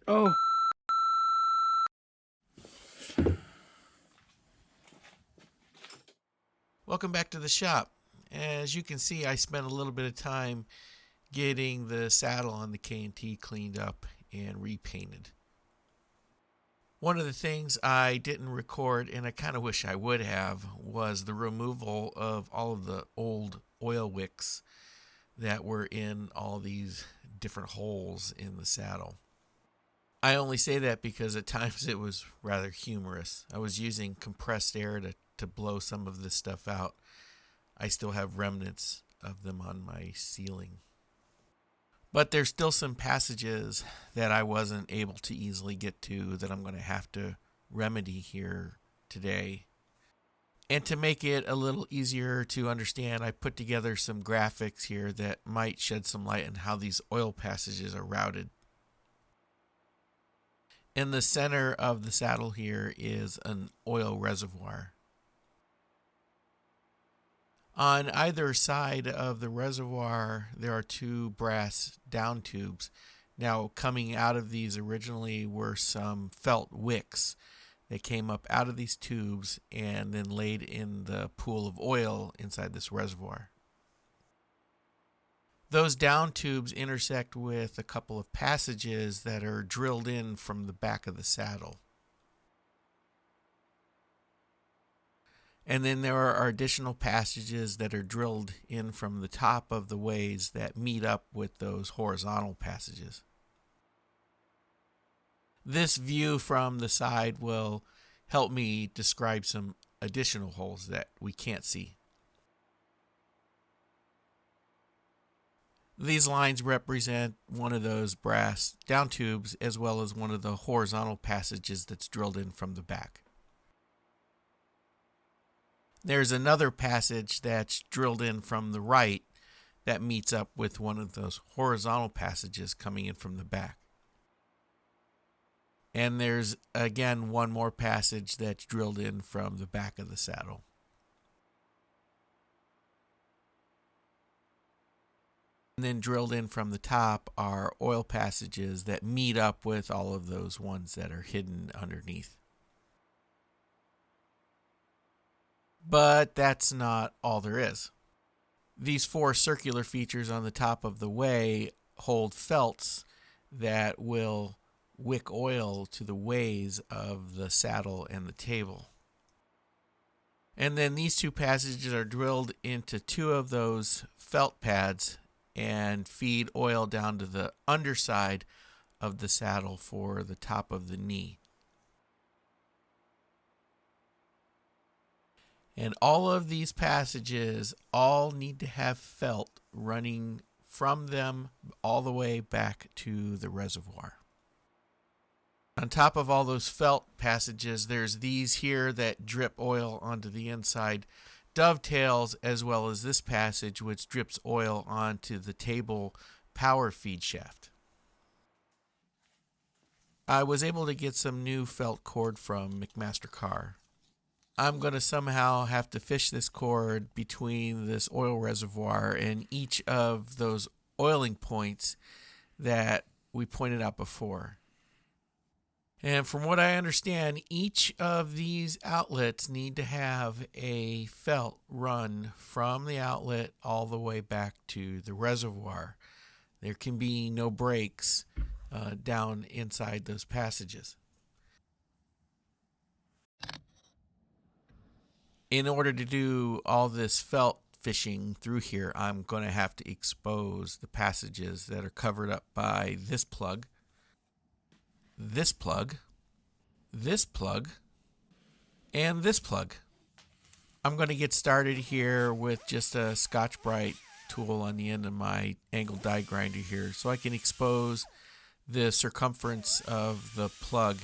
Oh, Welcome back to the shop. As you can see, I spent a little bit of time getting the saddle on the K&T cleaned up and repainted. One of the things I didn't record, and I kind of wish I would have, was the removal of all of the old oil wicks that were in all these different holes in the saddle. I only say that because at times it was rather humorous. I was using compressed air to blow some of this stuff out. I still have remnants of them on my ceiling. But there's still some passages that I wasn't able to easily get to that I'm going to have to remedy here today. And to make it a little easier to understand, I put together some graphics here that might shed some light on how these oil passages are routed. In the center of the saddle here is an oil reservoir. On either side of the reservoir, there are two brass down tubes. Now, coming out of these originally were some felt wicks that came up out of these tubes and then laid in the pool of oil inside this reservoir. Those down tubes intersect with a couple of passages that are drilled in from the back of the saddle. And then there are additional passages that are drilled in from the top of the ways that meet up with those horizontal passages. This view from the side will help me describe some additional holes that we can't see. These lines represent one of those brass down tubes as well as one of the horizontal passages that's drilled in from the back. There's another passage that's drilled in from the right that meets up with one of those horizontal passages coming in from the back. And there's again one more passage that's drilled in from the back of the saddle. And then drilled in from the top are oil passages that meet up with all of those ones that are hidden underneath. But that's not all there is. These four circular features on the top of the way hold felts that will wick oil to the ways of the saddle and the table. And then these two passages are drilled into two of those felt pads and feed oil down to the underside of the saddle for the top of the knee. And all of these passages all need to have felt running from them all the way back to the reservoir. On top of all those felt passages, there's these here that drip oil onto the inside, dovetails, as well as this passage which drips oil onto the table power feed shaft. I was able to get some new felt cord from McMaster Carr. I'm going to somehow have to fish this cord between this oil reservoir and each of those oiling points that we pointed out before. And from what I understand, each of these outlets need to have a felt run from the outlet all the way back to the reservoir. There can be no breaks down inside those passages. In order to do all this felt fishing through here, I'm going to have to expose the passages that are covered up by this plug, this plug, this plug, and this plug. I'm going to get started here with just a Scotch-Brite tool on the end of my angle die grinder here so I can expose the circumference of the plug.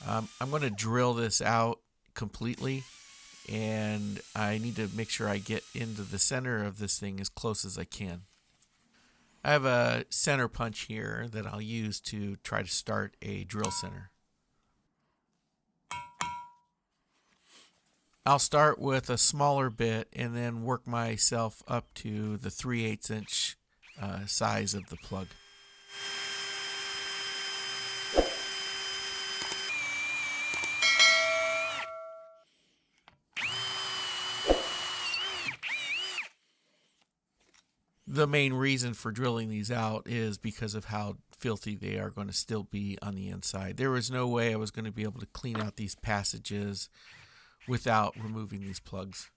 I'm going to drill this out completely, and I need to make sure I get into the center of this thing as close as I can. I have a center punch here that I'll use to try to start a drill center. I'll start with a smaller bit and then work myself up to the 3/8 inch size of the plug. The main reason for drilling these out is because of how filthy they are going to still be on the inside. There was no way I was going to be able to clean out these passages without removing these plugs.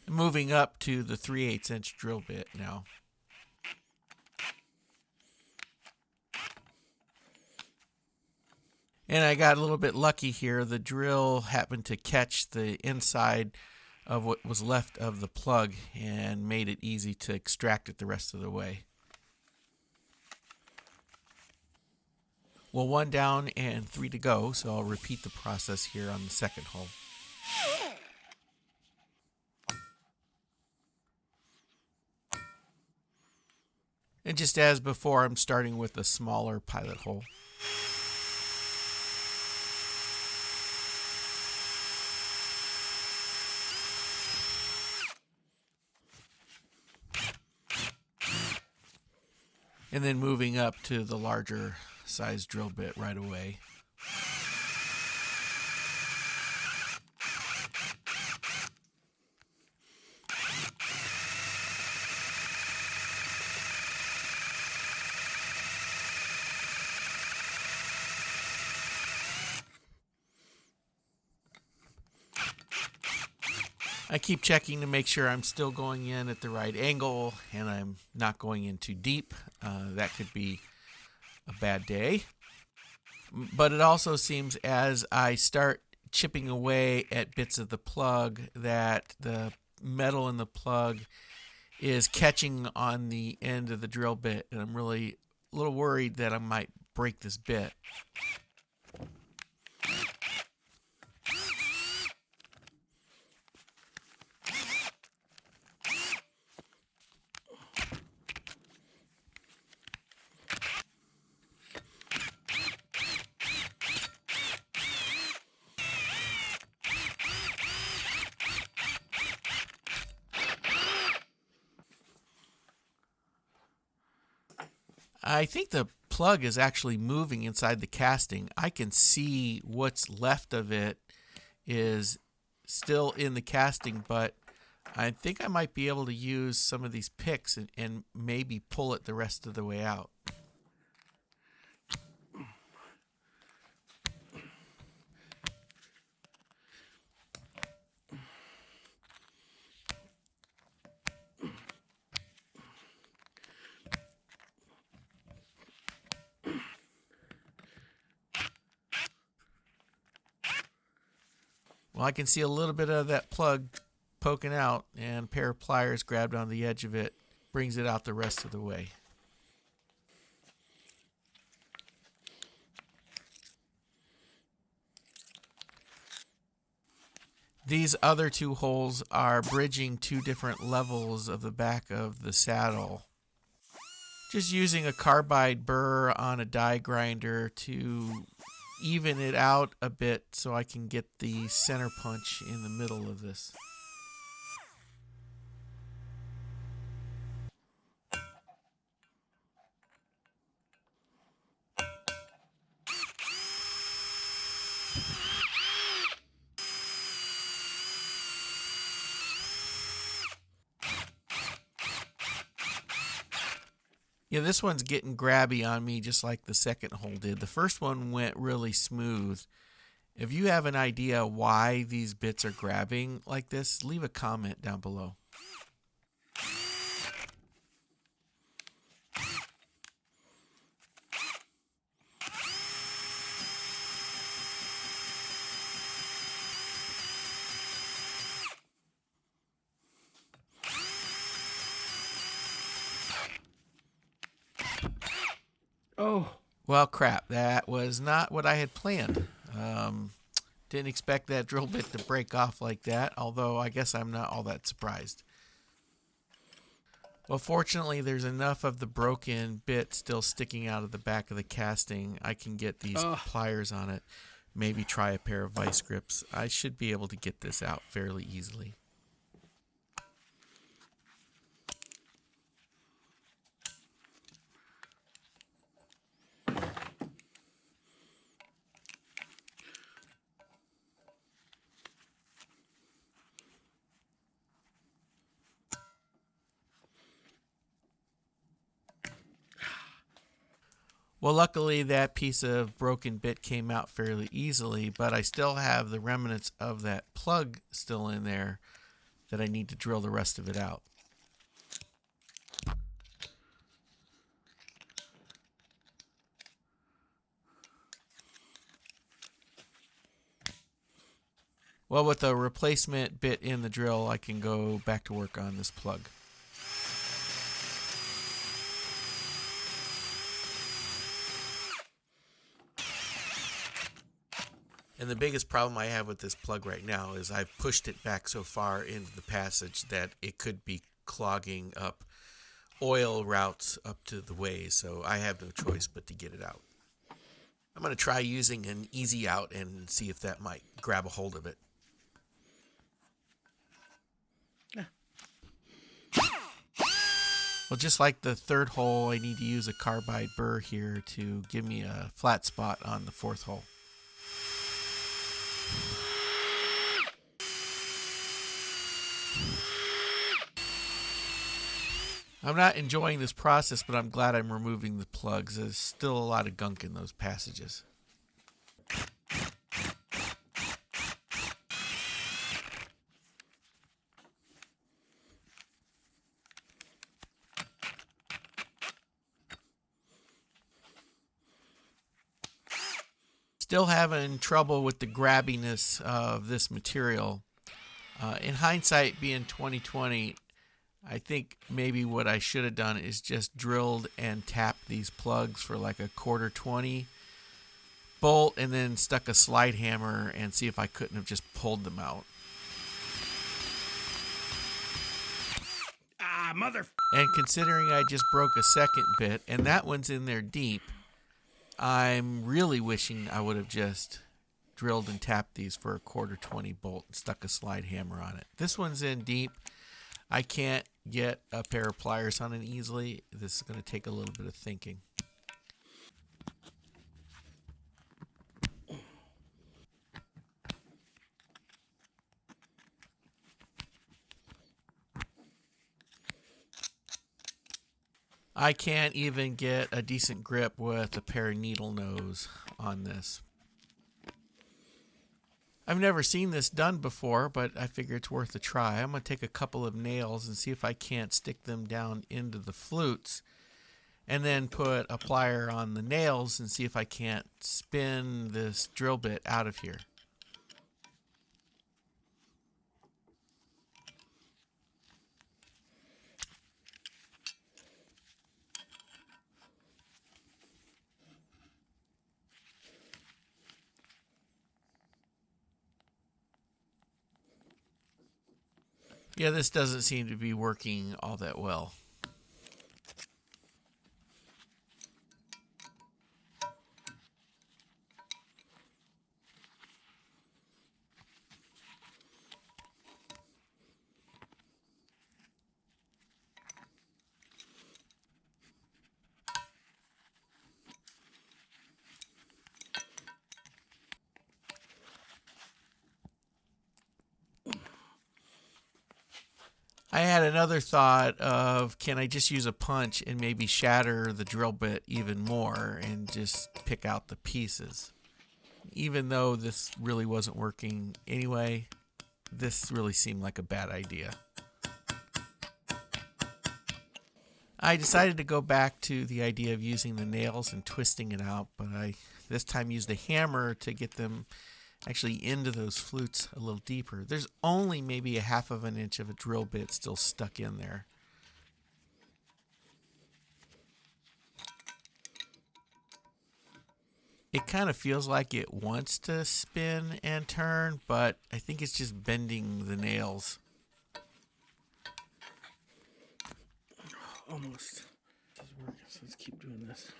Moving up to the 3/8 inch drill bit now. And I got a little bit lucky here. The drill happened to catch the inside of what was left of the plug and made it easy to extract it the rest of the way. Well, 1 down and 3 to go, so I'll repeat the process here on the second hole. And just as before, I'm starting with a smaller pilot hole. And then moving up to the larger size drill bit right away. I keep checking to make sure I'm still going in at the right angle and I'm not going in too deep. That could be a bad day. But it also seems as I start chipping away at bits of the plug that the metal in the plug is catching on the end of the drill bit, and I'm really a little worried that I might break this bit. I think the plug is actually moving inside the casting. I can see what's left of it is still in the casting, but I think I might be able to use some of these picks and maybe pull it the rest of the way out. Well, I can see a little bit of that plug poking out, and a pair of pliers grabbed on the edge of it brings it out the rest of the way. These other 2 holes are bridging 2 different levels of the back of the saddle. Just using a carbide burr on a die grinder to even it out a bit so I can get the center punch in the middle of this. Yeah, this one's getting grabby on me just like the second hole did. The first one went really smooth. If you have an idea why these bits are grabbing like this, leave a comment down below. Oh. Well, crap. That was not what I had planned. Didn't expect that drill bit to break off like that, although I guess I'm not all that surprised. Well, fortunately, there's enough of the broken bit still sticking out of the back of the casting. I can get these pliers on it, maybe try a pair of vice grips. I should be able to get this out fairly easily. Well, luckily that piece of broken bit came out fairly easily, but I still have the remnants of that plug still in there that I need to drill the rest of it out. Well, with a replacement bit in the drill, I can go back to work on this plug. And the biggest problem I have with this plug right now is I've pushed it back so far into the passage that it could be clogging up oil routes up to the ways, so I have no choice but to get it out. I'm going to try using an easy out and see if that might grab a hold of it. Well, just like the third hole, I need to use a carbide burr here to give me a flat spot on the fourth hole. I'm not enjoying this process, but I'm glad I'm removing the plugs. There's still a lot of gunk in those passages. Still having trouble with the grabbiness of this material. In hindsight, being 2020, I think maybe what I should have done is just drilled and tapped these plugs for like a quarter 20 bolt and then stuck a slide hammer and see if I couldn't have just pulled them out. And considering I just broke a second bit and that one's in there deep, I'm really wishing I would have just drilled and tapped these for a quarter 20 bolt and stuck a slide hammer on it. This one's in deep. I can't get a pair of pliers on it easily. This is going to take a little bit of thinking. I can't even get a decent grip with a pair of needle nose on this. I've never seen this done before, but I figure it's worth a try. I'm going to take a couple of nails and see if I can't stick them down into the flutes and then put a plier on the nails and see if I can't spin this drill bit out of here. Yeah, this doesn't seem to be working all that well. I had another thought of, can I just use a punch and maybe shatter the drill bit even more and just pick out the pieces? Even though this really wasn't working anyway, this really seemed like a bad idea. I decided to go back to the idea of using the nails and twisting it out, but I this time used a hammer to get them actually into those flutes a little deeper. There's only maybe a half of an inch of a drill bit still stuck in there. It kind of feels like it wants to spin and turn, but I think it's just bending the nails. Almost. This is working, so let's keep doing this.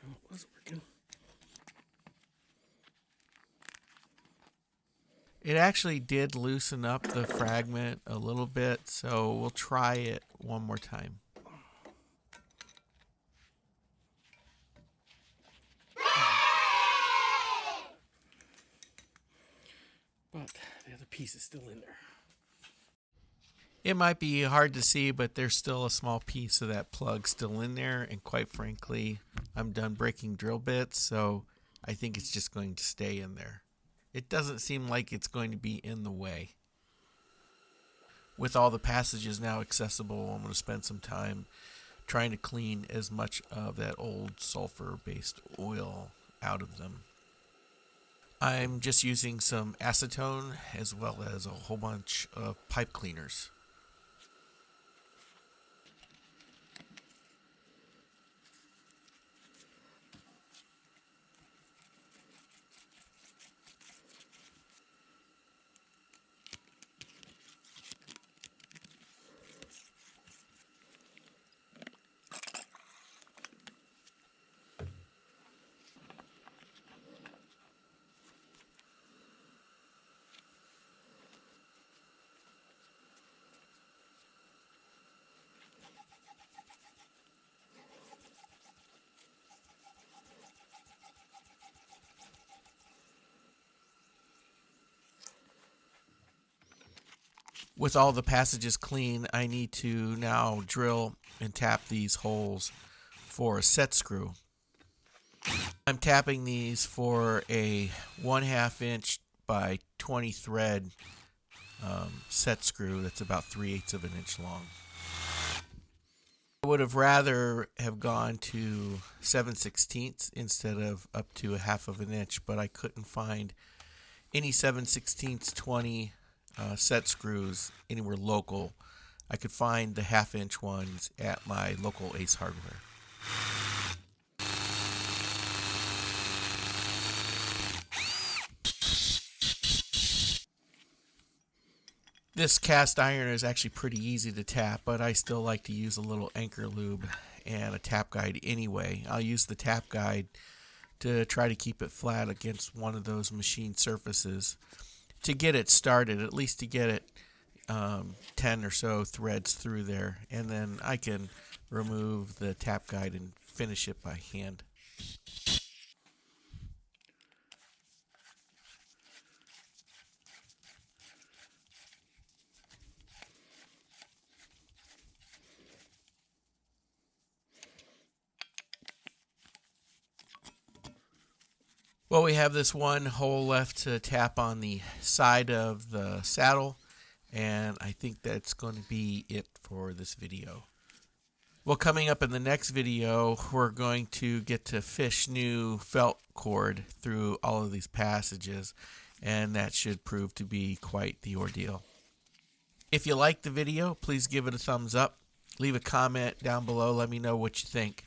Oh, it was working. It actually did loosen up the fragment a little bit, so we'll try it one more time. but the other piece is still in there. It might be hard to see, but there's still a small piece of that plug still in there, and quite frankly, I'm done breaking drill bits, so I think it's just going to stay in there. It doesn't seem like it's going to be in the way. With all the passages now accessible, I'm going to spend some time trying to clean as much of that old sulfur-based oil out of them. I'm just using some acetone as well as a whole bunch of pipe cleaners. With all the passages clean, I need to now drill and tap these holes for a set screw. I'm tapping these for a 1/2 inch by 20 thread set screw that's about 3/8 of an inch long. I would have rather have gone to 7/16 instead of up to a 1/2 of an inch, but I couldn't find any 7/16 20 set screws anywhere local. I could find the 1/2 inch ones at my local Ace Hardware. This cast iron is actually pretty easy to tap, but I still like to use a little anchor lube and a tap guide anyway. I'll use the tap guide to try to keep it flat against one of those machine surfaces to get it started, at least to get it 10 or so threads through there, and then I can remove the tap guide and finish it by hand. Well, we have this one hole left to tap on the side of the saddle, and I think that's going to be it for this video. Well, coming up in the next video, we're going to get to fish new felt cord through all of these passages, and that should prove to be quite the ordeal. If you liked the video, please give it a thumbs up. Leave a comment down below. Let me know what you think.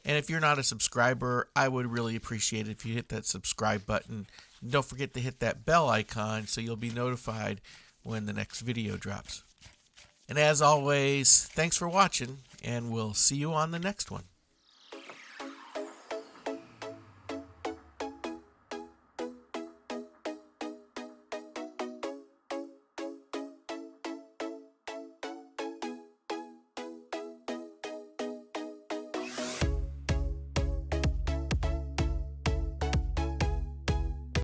And if you're not a subscriber, I would really appreciate it if you hit that subscribe button. And don't forget to hit that bell icon so you'll be notified when the next video drops. And as always, thanks for watching, and we'll see you on the next one.